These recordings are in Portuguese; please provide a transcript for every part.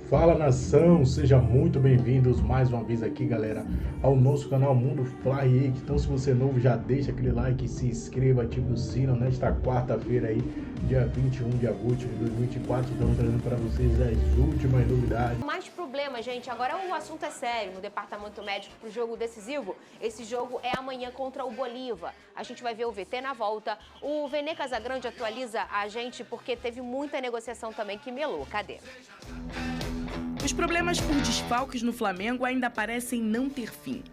Fala nação, sejam muito bem-vindos mais uma vez aqui, galera, ao nosso canal Mundo Fly. Então, se você é novo, já deixa aquele like, se inscreva, ative o sino. Nesta quarta-feira aí, dia 21 de agosto de 2024, estamos trazendo para vocês as últimas novidades. Mais problema, gente, agora o assunto é sério no departamento médico para o jogo decisivo. Esse jogo é amanhã contra o Bolívar. A gente vai ver o VT na volta. O Vene Casagrande atualiza a gente porque teve muita negociação também que melou. Cadê? Os problemas por desfalques no Flamengo ainda parecem não ter fim.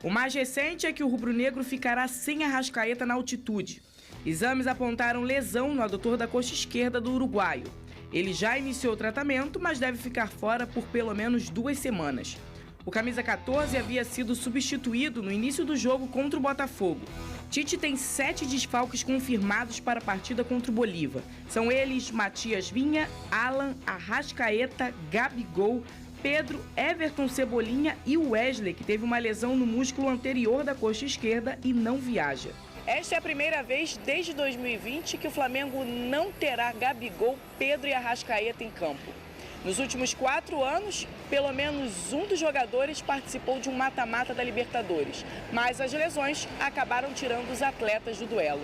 O mais recente é que o rubro-negro ficará sem Arrascaeta na altitude. Exames apontaram lesão no adutor da coxa esquerda do uruguaio. Ele já iniciou o tratamento, mas deve ficar fora por pelo menos 2 semanas. O camisa 14 havia sido substituído no início do jogo contra o Botafogo. Tite tem 7 desfalques confirmados para a partida contra o Bolívar. São eles Matias Vinha, Alan, Arrascaeta, Gabigol, Pedro, Everton Cebolinha e Wesley, que teve uma lesão no músculo anterior da coxa esquerda e não viaja. Esta é a primeira vez desde 2020 que o Flamengo não terá Gabigol, Pedro e Arrascaeta em campo. Nos últimos 4 anos, pelo menos um dos jogadores participou de um mata-mata da Libertadores, mas as lesões acabaram tirando os atletas do duelo.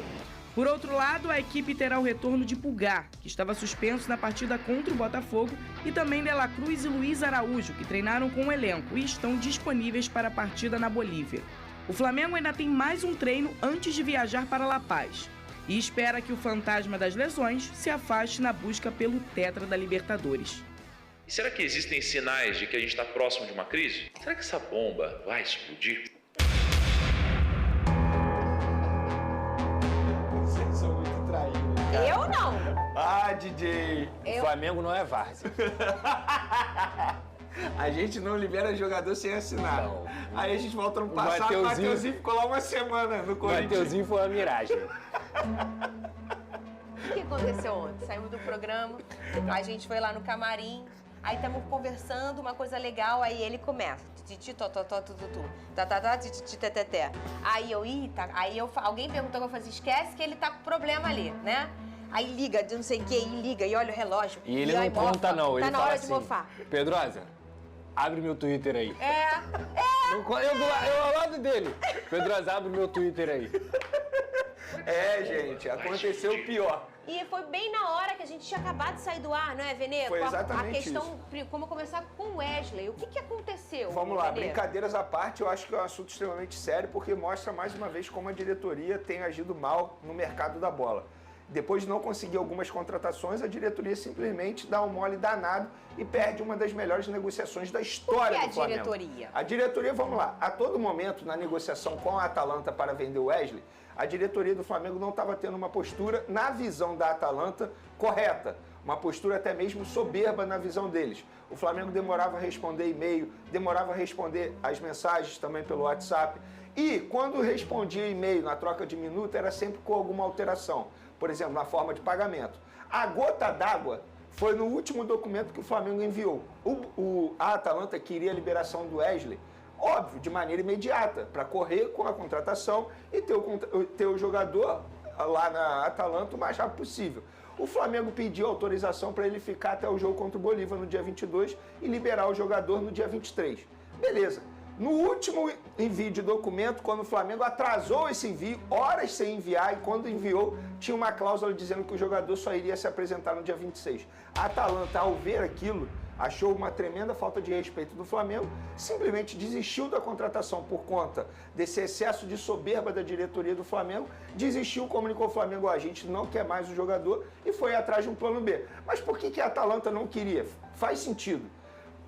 Por outro lado, a equipe terá o retorno de Pulgar, que estava suspenso na partida contra o Botafogo, e também De La Cruz e Luiz Araújo, que treinaram com o elenco e estão disponíveis para a partida na Bolívia. O Flamengo ainda tem mais um treino antes de viajar para La Paz e espera que o fantasma das lesões se afaste na busca pelo tetra da Libertadores. E será que existem sinais de que a gente está próximo de uma crise? Será que essa bomba vai explodir? Vocês são muito traídos, cara. Eu não. Ah, DJ. Eu? O Flamengo não é várzea. A gente não libera jogador sem assinar. Não. Aí a gente volta no passado, o Mateuzinho ficou lá uma semana no O Corinthians. Mateuzinho foi uma miragem. O que aconteceu ontem? Saímos do programa, a gente foi lá no camarim, aí estamos conversando, uma coisa legal, aí ele começa. Titi, tototó, tututu. Tatatá, titi, teteté. Aí eu, alguém perguntou, eu falei, esquece que ele tá com problema ali, né? Aí liga, de não sei o que, e liga, e olha o relógio. E ele aí não conta, não. Tá Ele na fala hora assim, de mofar. Pedrosa, abre meu Twitter aí. Eu ao lado dele. Pedrosa, abre meu Twitter aí. É, gente, aconteceu o pior. E foi bem na hora que a gente tinha acabado de sair do ar, não é, Vene? Foi exatamente a questão, como começar com o Wesley. O que aconteceu? Vamos lá, Vene? brincadeiras à parte, eu acho que é um assunto extremamente sério, porque mostra mais uma vez como a diretoria tem agido mal no mercado da bola. Depois de não conseguir algumas contratações, a diretoria simplesmente dá um mole danado e perde uma das melhores negociações da história do Flamengo. Por que a diretoria? A diretoria, vamos lá, a todo momento na negociação com a Atalanta para vender o Wesley, a diretoria do Flamengo não estava tendo uma postura, na visão da Atalanta, correta. Uma postura até mesmo soberba na visão deles. O Flamengo demorava a responder e-mail, demorava a responder as mensagens também pelo WhatsApp. E quando respondia e-mail na troca de minuto, era sempre com alguma alteração. Por exemplo, na forma de pagamento. A gota d'água foi no último documento que o Flamengo enviou. A Atalanta queria a liberação do Wesley, óbvio, de maneira imediata, para correr com a contratação e ter o jogador lá na Atalanta o mais rápido possível. O Flamengo pediu autorização para ele ficar até o jogo contra o Bolívar no dia 22 e liberar o jogador no dia 23. Beleza. No último envio de documento, quando o Flamengo atrasou esse envio, horas sem enviar, e quando enviou, tinha uma cláusula dizendo que o jogador só iria se apresentar no dia 26. A Atalanta, ao ver aquilo, achou uma tremenda falta de respeito do Flamengo, simplesmente desistiu da contratação por conta desse excesso de soberba da diretoria do Flamengo, desistiu, comunicou ao Flamengo, a gente não quer mais o jogador, e foi atrás de um plano B. Mas por que a Atalanta não queria? Faz sentido.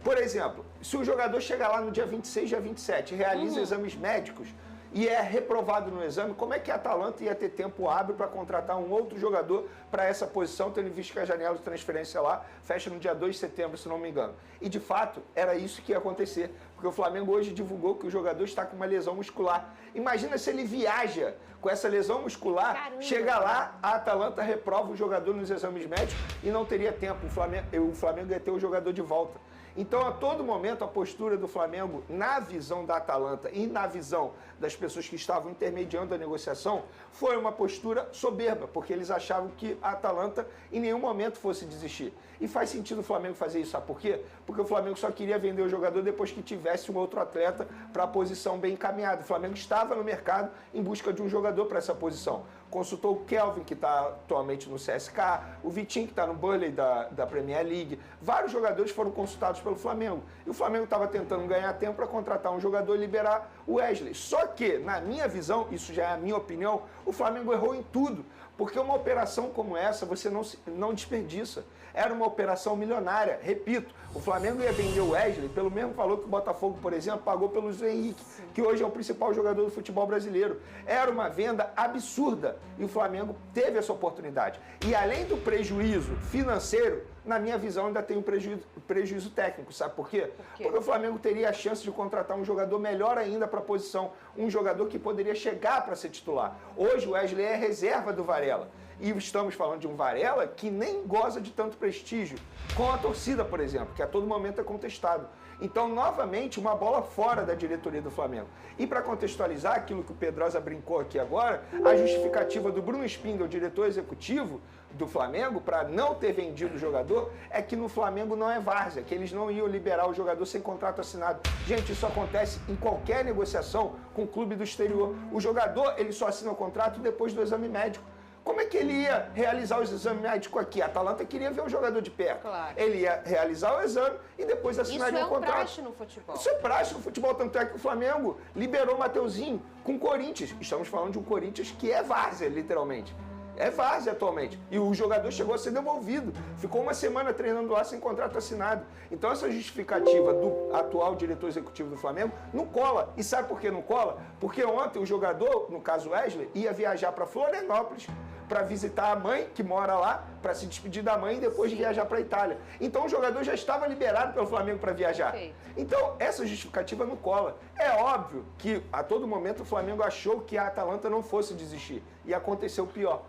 Por exemplo, se o jogador chegar lá no dia 26, dia 27, realiza exames médicos e é reprovado no exame, como é que a Atalanta ia ter tempo hábil para contratar um outro jogador para essa posição, tendo visto que a janela de transferência lá fecha no dia 2 de setembro, se não me engano. E, de fato, era isso que ia acontecer, Porque o Flamengo hoje divulgou que o jogador está com uma lesão muscular. Imagina se ele viaja com essa lesão muscular, Caramba. chega lá, a Atalanta reprova o jogador nos exames médicos e não teria tempo. O Flamengo ia ter o jogador de volta. Então, a todo momento, a postura do Flamengo, na visão da Atalanta e na visão das pessoas que estavam intermediando a negociação, foi uma postura soberba, porque eles achavam que a Atalanta em nenhum momento fosse desistir. E faz sentido o Flamengo fazer isso, sabe por quê? Porque o Flamengo só queria vender o jogador depois que tivesse um outro atleta para a posição bem encaminhada. O Flamengo estava no mercado em busca de um jogador para essa posição. Consultou o Kelvin, que está atualmente no CSK, o Vitinho, que está no Burnley da Premier League. Vários jogadores foram consultados pelo Flamengo. E o Flamengo estava tentando ganhar tempo para contratar um jogador e liberar o Wesley. Só que, na minha visão, isso já é a minha opinião, o Flamengo errou em tudo. Porque uma operação como essa, você não desperdiça. Era uma operação milionária. Repito, o Flamengo ia vender o Wesley pelo mesmo valor que o Botafogo, por exemplo, pagou pelo Luiz Henrique, que hoje é o principal jogador do futebol brasileiro. Era uma venda absurda e o Flamengo teve essa oportunidade. E além do prejuízo financeiro, na minha visão, ainda tem um prejuízo técnico. Sabe por quê? Porque o Flamengo teria a chance de contratar um jogador melhor ainda para a posição. Um jogador que poderia chegar para ser titular. Hoje o Wesley é reserva do Varela. E estamos falando de um Varela que nem goza de tanto prestígio com a torcida, por exemplo, que a todo momento é contestado. Então, novamente, uma bola fora da diretoria do Flamengo. E para contextualizar aquilo que o Pedrosa brincou aqui agora, a justificativa do Bruno Spindel, diretor executivo do Flamengo, para não ter vendido o jogador, é que no Flamengo não é várzea, que eles não iam liberar o jogador sem contrato assinado. Gente, isso acontece em qualquer negociação com o clube do exterior. O jogador, ele só assina o contrato depois do exame médico. Como é que ele ia realizar os exames médicos aqui? A Atalanta queria ver o jogador de perto. Claro. Ele ia realizar o exame e depois assinaria o contrato. Isso é praxe no futebol. Isso é praxe no futebol, tanto é que o Flamengo liberou o Mateuzinho com o Corinthians. Estamos falando de um Corinthians que é várzea, literalmente. É várzea atualmente. E o jogador chegou a ser devolvido. Ficou uma semana treinando lá sem contrato assinado. Então essa justificativa do atual diretor executivo do Flamengo não cola. E sabe por que não cola? Porque ontem o jogador, no caso Wesley, ia viajar para Florianópolis para visitar a mãe, que mora lá, para se despedir da mãe e depois viajar para a Itália. Então o jogador já estava liberado pelo Flamengo para viajar. Então essa justificativa não cola. É óbvio que a todo momento o Flamengo achou que a Atalanta não fosse desistir. E aconteceu o pior.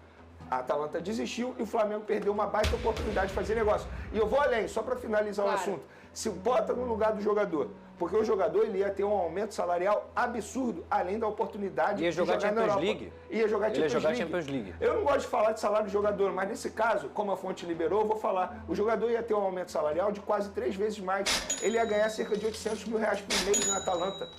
A Atalanta desistiu e o Flamengo perdeu uma baita oportunidade de fazer negócio. E eu vou além, só para finalizar o assunto. Se bota no lugar do jogador, porque o jogador ele ia ter um aumento salarial absurdo, além da oportunidade de jogar na Champions Europa. League. Ia jogar Champions League. Eu não gosto de falar de salário do jogador, mas nesse caso, como a fonte liberou, eu vou falar. O jogador ia ter um aumento salarial de quase 3 vezes mais. Ele ia ganhar cerca de R$800 mil por mês na Atalanta.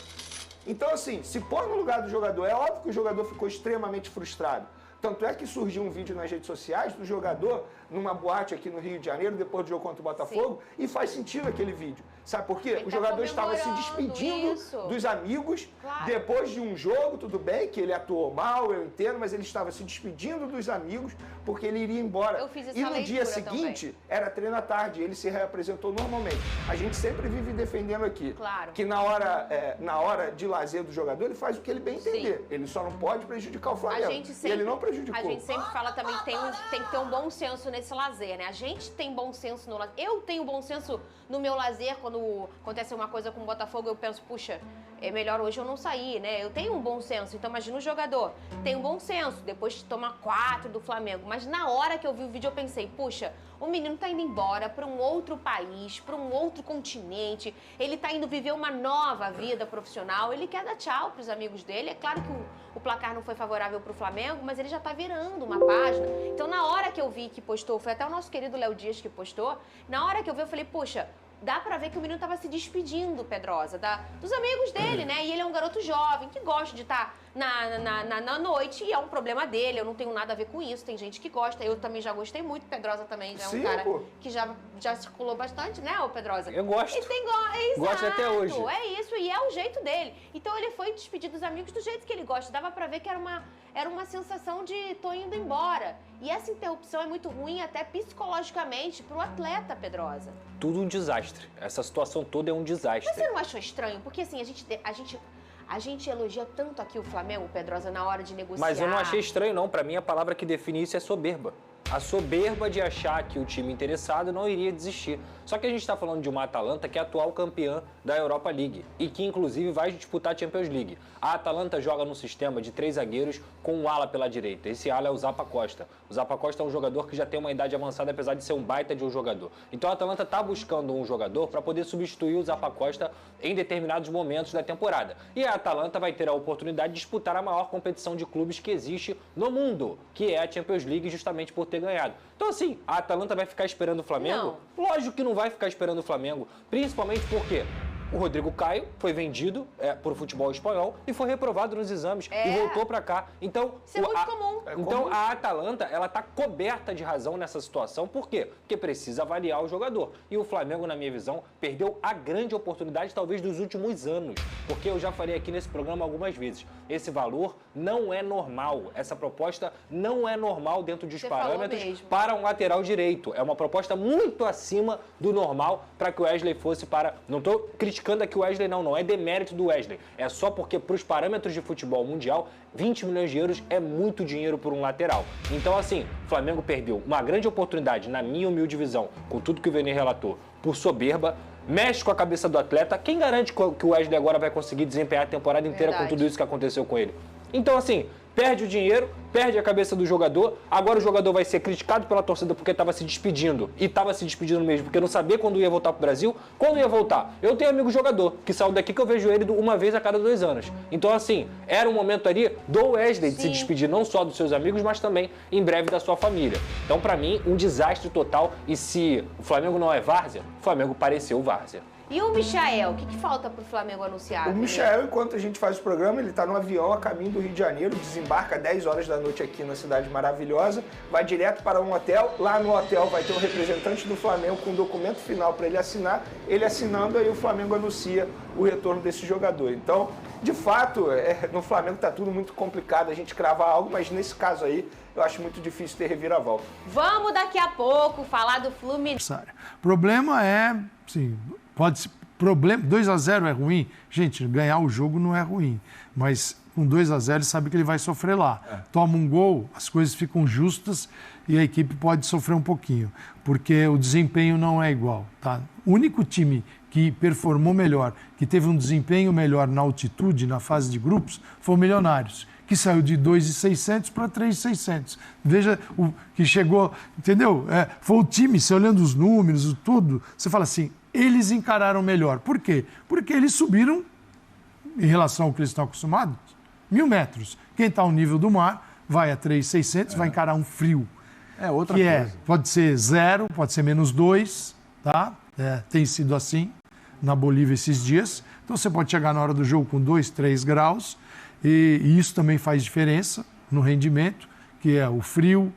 Então, assim, se pôr no lugar do jogador, é óbvio que o jogador ficou extremamente frustrado. Tanto é que surgiu um vídeo nas redes sociais do jogador numa boate aqui no Rio de Janeiro, depois do jogo contra o Botafogo, e faz sentido aquele vídeo. Sabe por quê? O jogador estava se despedindo dos amigos, depois de um jogo, tudo bem, que ele atuou mal, eu entendo, mas ele estava se despedindo dos amigos porque ele iria embora. E no dia seguinte, era treino à tarde, ele se reapresentou normalmente. A gente sempre vive defendendo aqui que na hora de lazer do jogador, ele faz o que ele bem entender. Ele só não pode prejudicar o Flamengo. E ele não prejudicou. A gente sempre fala também que tem que ter um bom senso nesse lazer, né? A gente tem bom senso no lazer. Eu tenho bom senso no meu lazer, quando acontece uma coisa com o Botafogo, eu penso, puxa, é melhor hoje eu não sair, né? Eu tenho um bom senso, então imagina o jogador, tem um bom senso, depois de tomar 4 do Flamengo. Mas na hora que eu vi o vídeo, eu pensei, puxa, o menino tá indo embora para um outro país, para um outro continente, ele tá indo viver uma nova vida profissional, ele quer dar tchau pros amigos dele. É claro que o placar não foi favorável pro Flamengo, mas ele já tá virando uma página. Então, na hora que eu vi que postou, foi até o nosso querido Léo Dias que postou, na hora que eu vi, eu falei, puxa, dá pra ver que o menino tava se despedindo, Pedrosa, dos amigos dele, né? E ele é um garoto jovem, que gosta de estar na noite, e é um problema dele, eu não tenho nada a ver com isso, tem gente que gosta, eu também já gostei muito, Pedrosa também é um cara que já circulou bastante, né, ô Pedrosa? Eu gosto. Gosto até hoje. É isso, e é o jeito dele. Então ele foi despedir dos amigos do jeito que ele gosta, dava pra ver que era uma sensação de tô indo embora. E essa interrupção é muito ruim até psicologicamente pro atleta, Pedrosa. Tudo um desastre. Essa situação toda é um desastre. Você não achou estranho? Porque assim, a gente elogia tanto aqui o Flamengo, Pedrosa, na hora de negociar. Mas eu não achei estranho, não. Pra mim, a palavra que define isso é soberba. a soberba de achar que o time interessado não iria desistir. Só que a gente está falando de uma Atalanta que é atual campeã da Europa League e que inclusive vai disputar a Champions League. A Atalanta joga num sistema de 3 zagueiros com um ala pela direita. Esse ala é o Zappacosta. O Zappacosta é um jogador que já tem uma idade avançada, apesar de ser um baita de um jogador. Então a Atalanta está buscando um jogador para poder substituir o Zappacosta em determinados momentos da temporada. E a Atalanta vai ter a oportunidade de disputar a maior competição de clubes que existe no mundo, que é a Champions League, justamente por ter ganhado. Então assim, a Atalanta vai ficar esperando o Flamengo? Não. Lógico que não vai ficar esperando o Flamengo, principalmente porque o Rodrigo Caio foi vendido para o futebol espanhol e foi reprovado nos exames e voltou para cá. Então, isso é muito comum. Então a Atalanta, ela está coberta de razão nessa situação. Por quê? Porque precisa avaliar o jogador. E o Flamengo, na minha visão, perdeu a grande oportunidade, talvez, dos últimos anos. Porque eu já falei aqui nesse programa algumas vezes. Esse valor não é normal. Essa proposta não é normal dentro dos parâmetros para um lateral direito. É uma proposta muito acima do normal para que o Wesley fosse para... Não estou criticando aqui o Wesley, não é demérito do Wesley. É só porque, para os parâmetros de futebol mundial, 20 milhões de euros é muito dinheiro por um lateral. Então, assim, o Flamengo perdeu uma grande oportunidade, na minha humilde visão, com tudo que o Vene relatou, por soberba, mexe com a cabeça do atleta. Quem garante que o Wesley agora vai conseguir desempenhar a temporada inteira com tudo isso que aconteceu com ele? Então, assim, perde o dinheiro, perde a cabeça do jogador, agora o jogador vai ser criticado pela torcida porque estava se despedindo, e estava se despedindo mesmo, porque não sabia quando ia voltar para o Brasil, quando ia voltar. Eu tenho amigo jogador, que saiu daqui que eu vejo ele uma vez a cada 2 anos. Então, assim, era um momento ali do Wesley de se despedir não só dos seus amigos, mas também, em breve, da sua família. Então, para mim, um desastre total, e se o Flamengo não é várzea, o Flamengo pareceu várzea. E o Michael, o que falta pro Flamengo anunciar? O Michael, enquanto a gente faz o programa, ele tá no avião a caminho do Rio de Janeiro, desembarca às 10 horas da noite aqui na cidade maravilhosa, vai direto para um hotel, lá no hotel vai ter um representante do Flamengo com um documento final para ele assinar, ele assinando, aí o Flamengo anuncia o retorno desse jogador. Então, de fato, no Flamengo tá tudo muito complicado a gente cravar algo, mas nesse caso aí, eu acho muito difícil ter reviravolta. Vamos daqui a pouco falar do Fluminense. O problema é, sim, pode ser, 2-0 é ruim. Gente, ganhar o jogo não é ruim, mas com 2-0 ele sabe que ele vai sofrer lá. Toma um gol, as coisas ficam justas e a equipe pode sofrer um pouquinho, porque o desempenho não é igual, tá? O único time que performou melhor, que teve um desempenho melhor na altitude, na fase de grupos, foi o Milionários, que saiu de 2.600 para 3.600. Veja o que chegou, entendeu? Foi o time, você olhando os números, tudo, você fala assim, eles encararam melhor. Por quê? Porque eles subiram, em relação ao que eles estão acostumados, 1.000 metros. Quem está ao nível do mar vai a 3.600, vai encarar um frio. É outra coisa. Pode ser 0, pode ser -2, tá? Tem sido assim na Bolívia esses dias. Então você pode chegar na hora do jogo com 2, 3 graus. E isso também faz diferença no rendimento, que é o frio,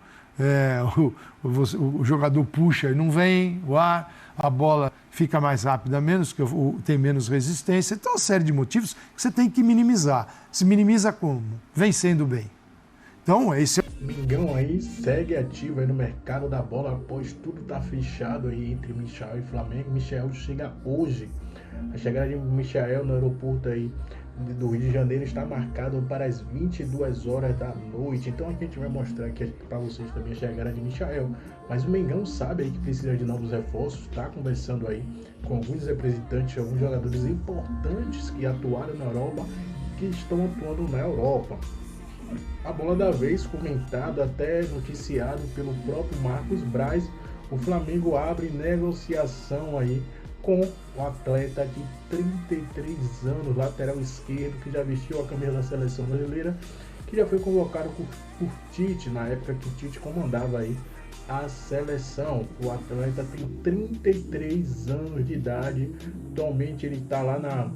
o jogador puxa e não vem, o ar, a bola fica mais rápida, tem menos resistência. Então, uma série de motivos que você tem que minimizar. Se minimiza como? Vencendo bem. Então, esse... Mengão aí segue ativo aí no mercado da bola após tudo tá fechado aí entre Michael e Flamengo. Michael chega hoje. A chegada de Michael no aeroporto aí do Rio de Janeiro está marcado para as 22 horas da noite. Então aqui a gente vai mostrar aqui para vocês também a chegada de Michael. Mas o Mengão sabe aí que precisa de novos reforços, está conversando aí com alguns representantes, alguns jogadores importantes que atuaram na Europa e que estão atuando na Europa. A bola da vez, comentado, até noticiado pelo próprio Marcos Braz, o Flamengo abre negociação aí com o atleta de 33 anos, lateral esquerdo, que já vestiu a camisa da seleção brasileira, que já foi convocado por Tite, na época que Tite comandava aí a seleção. O atleta tem 33 anos de idade, atualmente ele está lá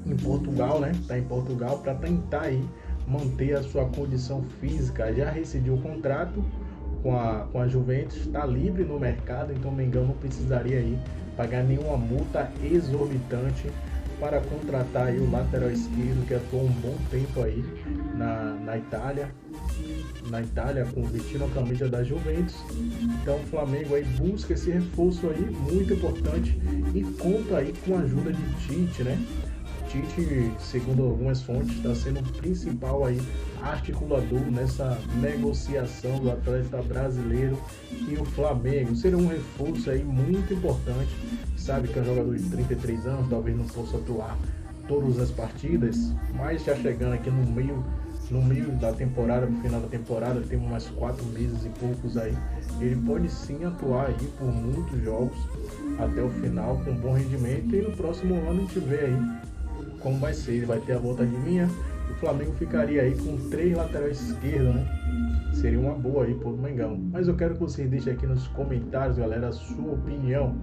em Portugal, né? Está em Portugal para tentar aí manter a sua condição física. Já rescindiu o contrato com a Juventus, está livre no mercado, então o Mengão não precisaria aí pagar nenhuma multa exorbitante para contratar aí o lateral esquerdo, que atuou um bom tempo aí na Itália, vestindo a camisa da Juventus. Então o Flamengo aí busca esse reforço aí muito importante e conta aí com a ajuda de Tite, né? Tite, segundo algumas fontes, está sendo o principal aí articulador nessa negociação do atleta brasileiro e o Flamengo. Seria um reforço aí muito importante. Sabe que é um jogador de 33 anos, talvez não possa atuar todas as partidas, mas já chegando aqui no meio da temporada, no final da temporada, temos mais 4 meses e poucos aí, ele pode sim atuar aí por muitos jogos até o final com bom rendimento, e no próximo ano a gente vê aí como vai ser. Ele vai ter a volta de linha, o Flamengo ficaria aí com 3 laterais esquerdos, né? Seria uma boa aí pro Mengão. Mas eu quero que vocês deixem aqui nos comentários, galera, a sua opinião.